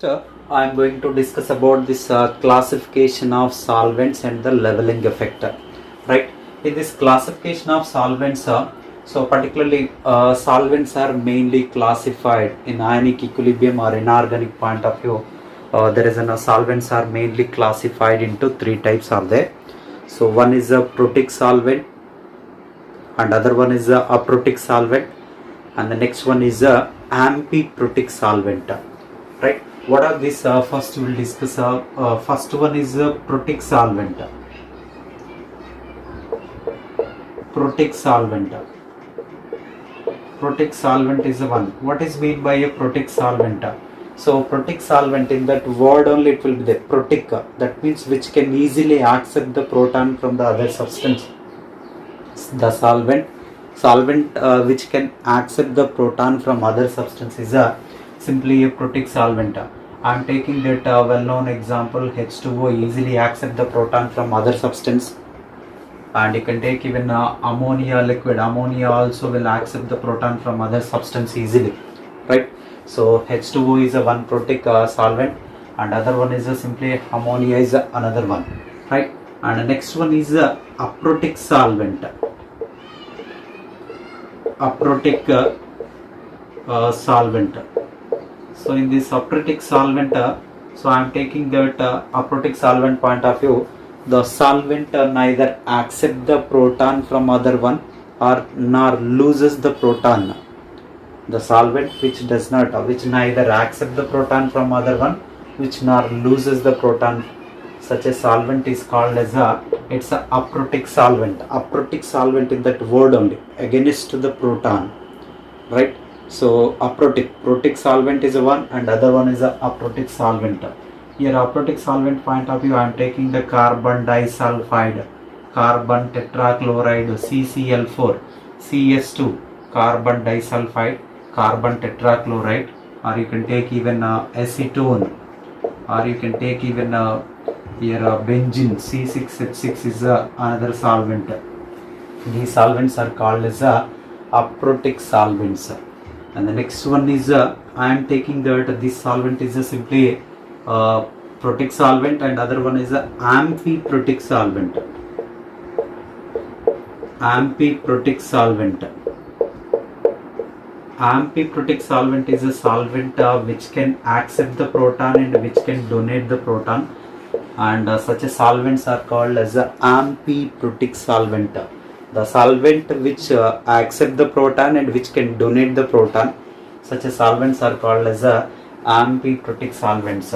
I am going to discuss about this classification of solvents and the leveling effect. Right? In this classification of solvents, so particularly solvents are mainly classified in ionic equilibrium or inorganic point of view. There is solvents are mainly classified into three types are there. So one is a protic solvent, and other one is a aprotic solvent, and the next one is a amphiprotic solvent. Right? What are these? First we will discuss. First one is a protic solvent. Protic solvent. Protic solvent is the one. What is meant by a protic solvent? So protic solvent, in that word only it will be the protic. That means which can easily accept the proton from the other substance. The solvent which can accept the proton from other substance is simply a protic solvent. I am taking that well-known example. H2O easily accept the proton from other substance, and you can take even ammonia liquid. Ammonia also will accept the proton from other substance easily, right? So H2O is a one protic solvent, and other one is simply ammonia is another one, right? And the next one is aprotic solvent. Aprotic solvent. So in this aprotic solvent, so I am taking that aprotic solvent point of view. The solvent neither accept the proton from other one or nor loses the proton. The solvent which does not, which neither accept the proton from other one, which nor loses the proton, such a solvent is called as it's a aprotic solvent. Aprotic solvent in that word only, against the proton, right? So protic solvent is one, and other one is a aprotic solvent. Here aprotic solvent point of view, I am taking the carbon disulfide, carbon tetrachloride, CCl4, CS2, carbon disulfide, carbon tetrachloride, or you can take even acetone, or you can take even here benzene, C6H6 is another solvent. These solvents are called as aprotic solvents. And the next one is I am taking that this solvent is simply protic solvent, and other one is amphiprotic solvent. Amphiprotic solvent. Amphiprotic solvent is a solvent which can accept the proton and which can donate the proton, and such a solvents are called as amphiprotic solvent. The solvent which accept the proton and which can donate the proton, such a solvents are called as amphiprotic solvents.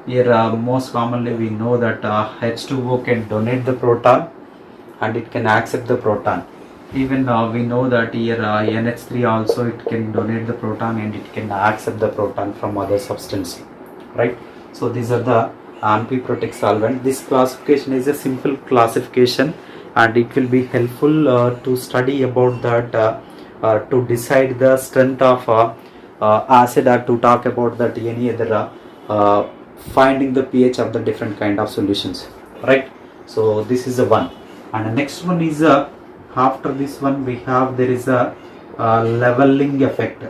Here most commonly we know that H2O can donate the proton and it can accept the proton. Even we know that here NH3 also it can donate the proton and it can accept the proton from other substance, right? So these are the amphiprotic solvent. This classification is a simple classification, and it will be helpful to study about that to decide the strength of acid, or to talk about that any other finding the pH of the different kind of solutions, right? So this is the one, and the next one is after this one we have, there is a leveling effect.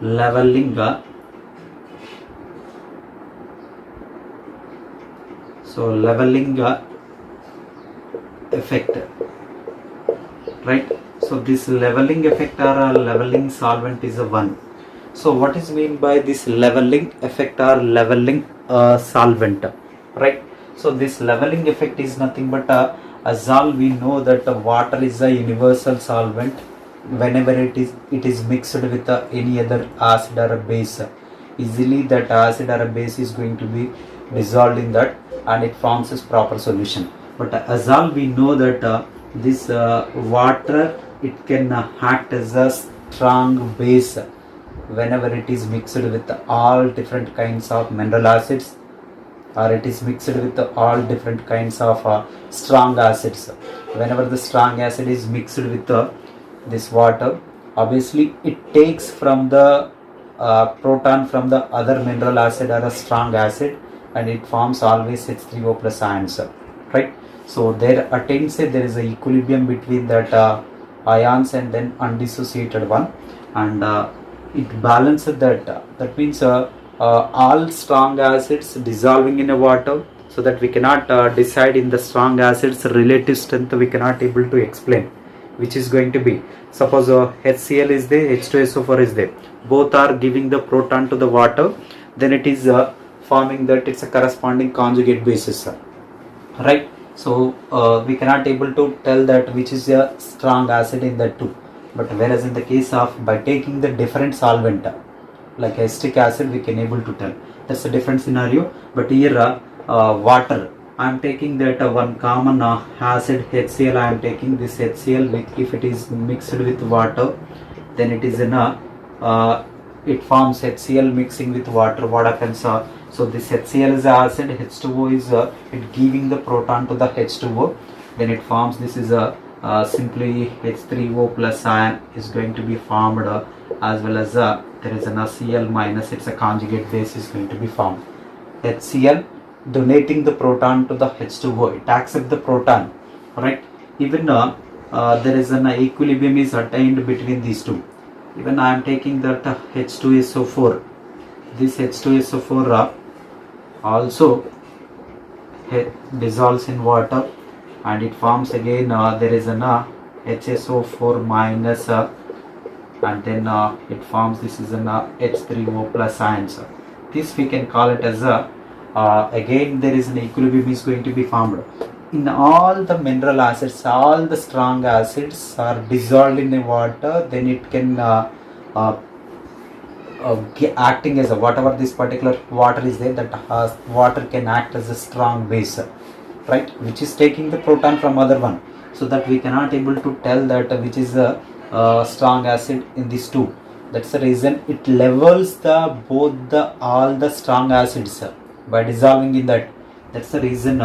Leveling so leveling effect, right? So this leveling effect or leveling solvent is a one. So what is mean by this leveling effect or leveling solvent, right? So this leveling effect is nothing but as all we know that water is a universal solvent. Whenever it is mixed with any other acid or a base, easily that acid or a base is going to be dissolved in that, and it forms its proper solution. But as all we know that this water, it can act as a strong base whenever it is mixed with all different kinds of mineral acids, or it is mixed with all different kinds of strong acids. Whenever the strong acid is mixed with this water, obviously it takes from the proton from the other mineral acid or a strong acid, and it forms always H3O plus ions, right? So there attains there is a equilibrium between that ions and then undissociated one, and it balances that. That means all strong acids dissolving in a water, so that we cannot decide in the strong acids relative strength. We cannot able to explain which is going to be. Suppose HCl is there, H2SO4 is there, both are giving the proton to the water, then it is forming that it's a corresponding conjugate basis, right? So we cannot able to tell that which is a strong acid in that two. But whereas in the case of by taking the different solvent like acetic acid, we can able to tell. That's a different scenario. But here water, I am taking that one common acid HCl. I am taking this HCl with, if it is mixed with water, then it is in a it forms HCl mixing with water. What happens? So this HCl is acid, H2O is it giving the proton to the H2O, then it forms, this is a simply H3O plus ion is going to be formed, as well as there is an Cl minus, it's a conjugate base is going to be formed. HCl donating the proton to the H2O, it accepts the proton, right? Even there is an equilibrium is attained between these two. Even I am taking that H2SO4, this H2SO4 also dissolves in water, and it forms again there is an HSO4 minus and then it forms, this is an H3O plus ions. This we can call it as a again there is an equilibrium is going to be formed. In all the mineral acids, all the strong acids are dissolved in the water, then it can acting as a, whatever this particular water is there, that water can act as a strong base, right, which is taking the proton from other one, so that we cannot able to tell that which is a strong acid in these two. That's the reason it levels the both the all the strong acids by dissolving in that. That's the reason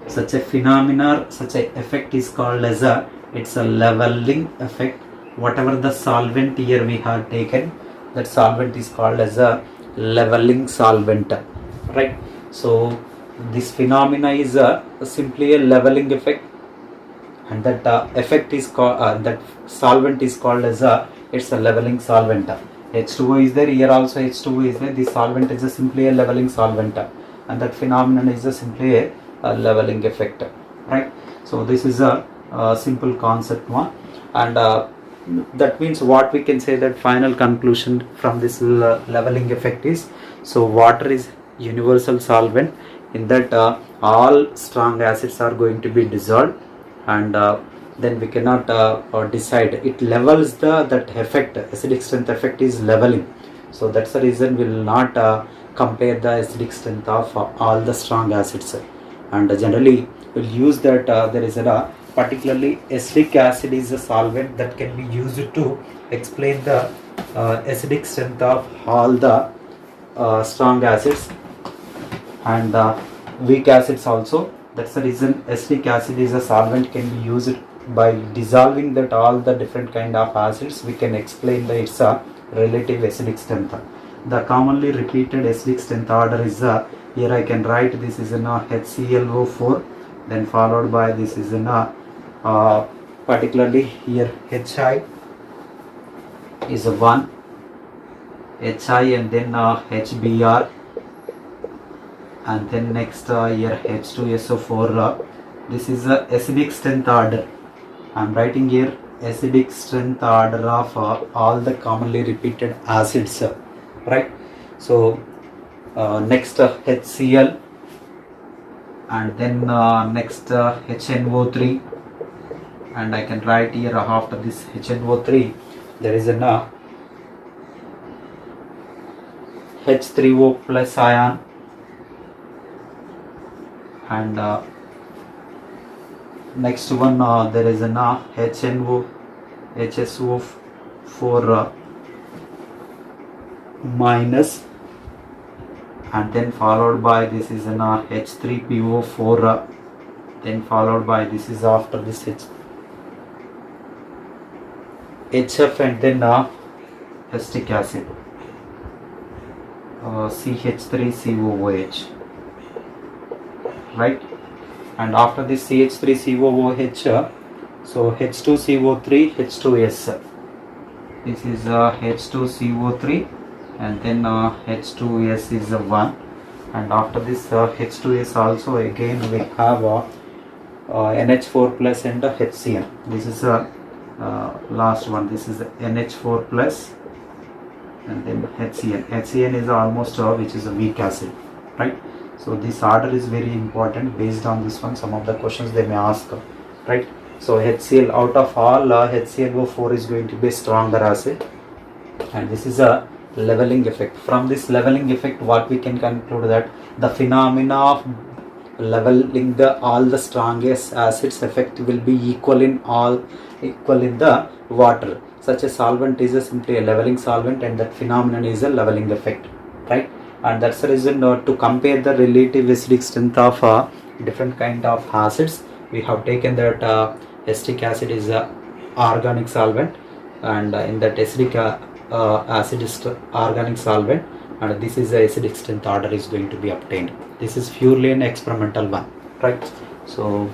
such a phenomena, such a effect is called as a, it's a leveling effect. Whatever the solvent here we have taken, that solvent is called as a leveling solvent, right? So this phenomena is simply a leveling effect, and that effect is called that solvent is called as a, it's a leveling solvent. H2O is there, here also H2O is there, this solvent is simply a leveling solvent, and that phenomenon is simply a leveling effect, right? So this is a simple concept one, and that means what we can say, that final conclusion from this leveling effect is, so water is universal solvent, in that all strong acids are going to be dissolved, and then we cannot decide, it levels the that effect, acidic strength effect is leveling. So that's the reason we will not compare the acidic strength of all the strong acids, and generally we'll use that there is a particularly acidic acid is a solvent that can be used to explain the acidic strength of all the strong acids and weak acids also. That's the reason acidic acid is a solvent can be used by dissolving that all the different kind of acids. We can explain the its relative acidic strength. The commonly repeated acidic strength order is here I can write, this is in HClO4, then followed by this is in particularly here Hi is a 1, Hi and then HBr, and then next here H2SO4. This is a acidic strength order. I am writing here acidic strength order of all the commonly repeated acids, right? So next HCl, and then next HNO3, and I can write here after this HNO3 there is an H3O plus ion, and next one there is an HSO4 minus, and then followed by this is an H3PO4, then followed by this is after this HF, and then acetic acid CH3COOH, right? And after this CH3COOH, so H2CO3 H2S, this is H2CO3 and then H2S is a 1, and after this H2S also again we have NH4 plus and HCl. This is last one. This is NH4 plus and then HCl. HCl is almost which is a weak acid, right? So this order is very important. Based on this one, some of the questions they may ask, right? So HCl, out of all HClO4 is going to be a stronger acid, and this is a leveling effect. From this leveling effect, what we can conclude that the phenomena of leveling all the strongest acids effect will be equal in the water. Such a solvent is simply a leveling solvent, and that phenomenon is a leveling effect, right? And that's the reason to compare the relative acidic strength of different kind of acids, we have taken that acetic acid is a organic solvent, and in that acidic acid is organic solvent, and this is the acidic strength order is going to be obtained. This is purely an experimental one, right? So